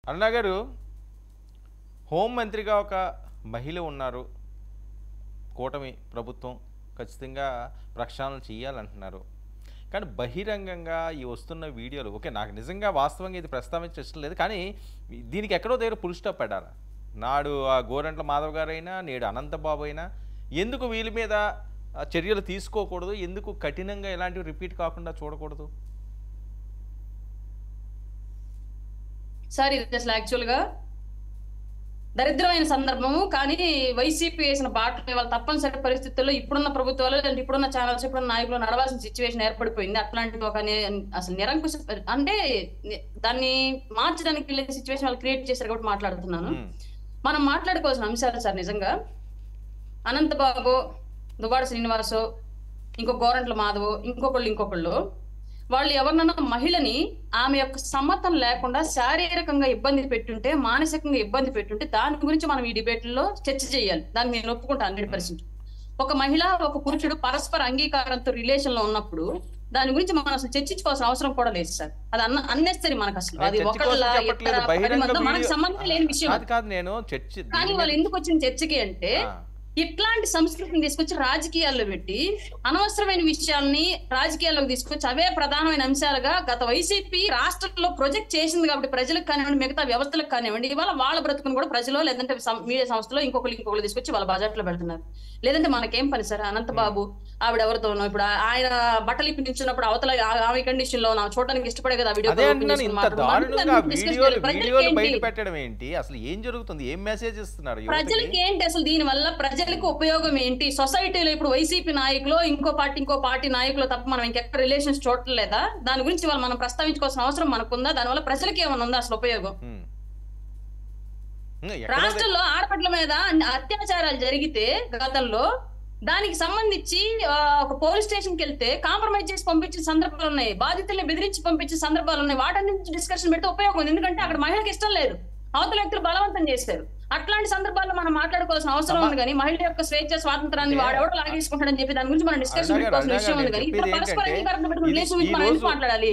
అరుణ గారు, హోం మంత్రిగా ఒక మహిళ ఉన్నారు. కూటమి ప్రభుత్వం ఖచ్చితంగా ప్రక్షాళన చేయాలంటున్నారు. కానీ బహిరంగంగా ఈ వస్తున్న వీడియోలు ఓకే, నాకు నిజంగా వాస్తవంగా ఇది ప్రస్తావించడం ఇష్టం లేదు. కానీ దీనికి ఎక్కడో దగ్గర ఫుల్ స్టాప్ పెట్టాలి. నాడు ఆ గోరంట్ల మాధవ్ గారైనా, నేడు అనంతబాబు అయినా ఎందుకు వీళ్ళ మీద చర్యలు తీసుకోకూడదు? ఎందుకు కఠినంగా ఇలాంటివి రిపీట్ కాకుండా చూడకూడదు? సార్ ఇది అసలు యాక్చువల్గా దరిద్రమైన సందర్భము. కానీ వైసీపీ వేసిన బాటలు ఇవాళ తప్పనిసరి పరిస్థితుల్లో ఇప్పుడున్న ప్రభుత్వాలు అంటే ఇప్పుడున్న ఛానల్స్ ఇప్పుడున్న నాయకులు నడవాల్సిన సిచ్యువేషన్ ఏర్పడిపోయింది. అట్లాంటిది ఒక అసలు నిరంకుశ అంటే దాన్ని మార్చడానికి వెళ్ళే సిచ్యువేషన్ వాళ్ళు క్రియేట్ చేశారు కాబట్టి మాట్లాడుతున్నాను. మనం మాట్లాడుకోవాల్సిన అంశాలు సార్ నిజంగా అనంతబాబు, దువ్వాడ శ్రీనివాసు, ఇంకో గోరంట్ల మాధవ్, ఇంకొకళ్ళు వాళ్ళు ఎవరినన్నా మహిళని ఆమె యొక్క సమ్మతం లేకుండా శారీరకంగా ఇబ్బంది పెట్టుంటే, మానసికంగా ఇబ్బంది పెట్టుంటే దాని గురించి మనం ఈ డిబేట్లో చర్చ చేయాలి. దాన్ని నేను ఒప్పుకుంటాను 100%. ఒక మహిళ ఒక పురుషుడు పరస్పర అంగీకారంతో రిలేషన్ లో ఉన్నప్పుడు దాని గురించి మనం అసలు చర్చించుకోవాల్సిన అవసరం కూడా లేదు సార్. అది అన్నెసరీ మనకు అసలు అది మనకు సంబంధం లేని విషయం. కానీ వాళ్ళు ఎందుకు వచ్చిన చర్చకి అంటే ఇట్లాంటి సంస్కృతిని తీసుకొచ్చి రాజకీయాల్లో పెట్టి అనవసరమైన విషయాల్ని రాజకీయాల్లోకి తీసుకొచ్చి అవే ప్రధానమైన అంశాలుగా గత వైసీపీ రాష్ట్రంలో ప్రొజెక్ట్ చేసింది. కాబట్టి ప్రజలకు కానివ్వండి, మిగతా వ్యవస్థలకు కానివ్వండి, ఇవాళ వాళ్ళ బ్రతుకుని కూడా ప్రజలు లేదంటే మీడియా సంస్థలో ఇంకొకళ్ళు తీసుకొచ్చి వాళ్ళ బజార్లో పెడుతున్నారు. లేదంటే మనకేం పని సార్? అనంతబాబు ఆవిడ ఎవరితోనో ఇప్పుడు ఆయన బట్టలు ఇప్పి నిల్చున్నప్పుడు అవతల ఆమె కండిషన్ లో చూడడానికి ఇష్టపడే కదా వీడియో ప్రజలకి ఏంటి అసలు దీని వల్ల ప్రజలకు ఉపయోగం ఏంటి? సొసైటీలో ఇప్పుడు వైసీపీ నాయకులు ఇంకో పార్టీ నాయకులు తప్ప మనం ఇంకెక్కడ రిలేషన్స్ చూడలేదా? దాని గురించి వాళ్ళు మనం ప్రస్తావించుకోవాల్సిన అవసరం మనకుందా? దానివల్ల ప్రజలకి ఏమైనా ఉందా అసలు ఉపయోగం? రాష్ట్రంలో ఆడపడ్ల మీద అత్యాచారాలు జరిగితే గతంలో దానికి సంబంధించి ఒక పోలీస్ స్టేషన్ కి వెళ్తే కాంప్రమైజ్ చేసి పంపించిన సందర్భాలు ఉన్నాయి, బాధితుల్ని బెదిరించి పంపించిన సందర్భాలు ఉన్నాయి. వాటి నుంచి డిస్కషన్ పెడితే ఉపయోగం ఉంది. ఎందుకంటే అక్కడ మహిళకి ఇష్టం లేదు, అవతల వ్యక్తులు బలవంతం చేశారు. అట్లాంటి సందర్భాల్లో మనం మాట్లాడుకోవాల్సిన అవసరం ఉంది. కానీ మహిళ యొక్క స్వేచ్ఛ స్వాతంత్రాన్ని వాడెవడో లాగేసుకుంటాడని చెప్పి దాని గురించి మనం డిస్కషన్ పెట్టుకోవాల్సిన విషయం ఉంది. కానీ ఇతర పరస్పర అంగీకారం రిలేషన్ గురించి మనం ఎందుకు మాట్లాడాలి?